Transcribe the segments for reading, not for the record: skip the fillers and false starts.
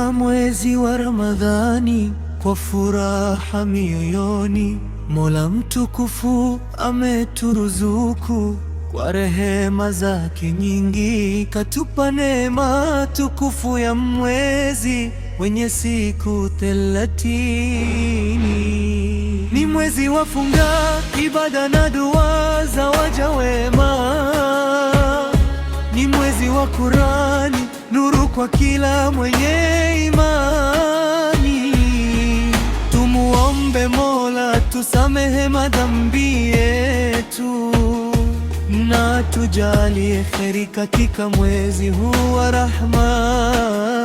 Tumefunga mwezi wa Ramadhani kwa furaha mioyoni. Mola mtukufu ameturuzuku kwa rehema zake nyingi, katupa neema tukufu ya mwezi wenye siku 30. Ni mwezi wa funga, ibada na dua za waja wema. Ni mwezi wa Qur'ani, nuru kwa kila mwenye imani. Tumuombe Mola tusamehe madhambi yetu na tujalie kheri katika mwezi huu wa Rahmani.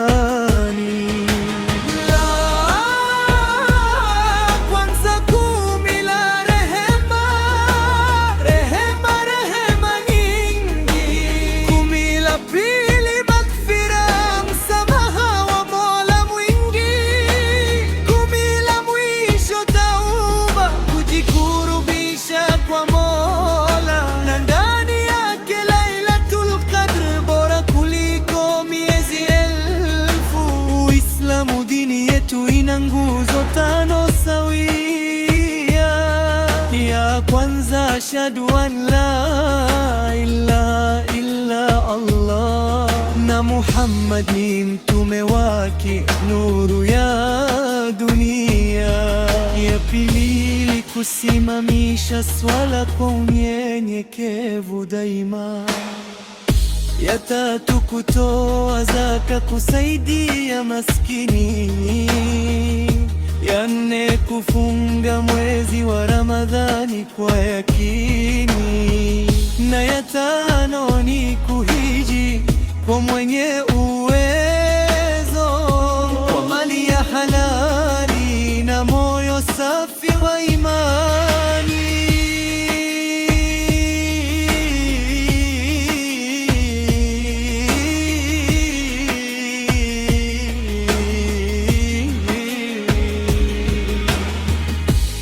Dini yetu ina nguzo 5 sawia. Ya kwanza, ashhadu an la ilaha illa Allah na Muhammad ni mtume wake, nuru ya dunia. Ya pili, kusimamisha swala kwa unyenyekevu daima. Ya tatu, kutoa zaka kusaidia maskini. Ya nne, kufunga mwezi wa Ramadhani kwa yakini. Na ya tano ni kuhiji kwa mwenye uwezo, kwa mali ya halali na moyo safi wa imani.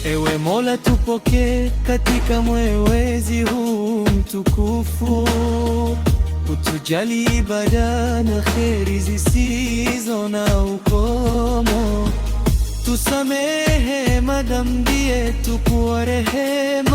Ewe Mola, tupokee katika mwezi huu mtukufu, utujali ibada na kheri zisizo na ukomo. Tusamehe madhambi yetu kwa rehema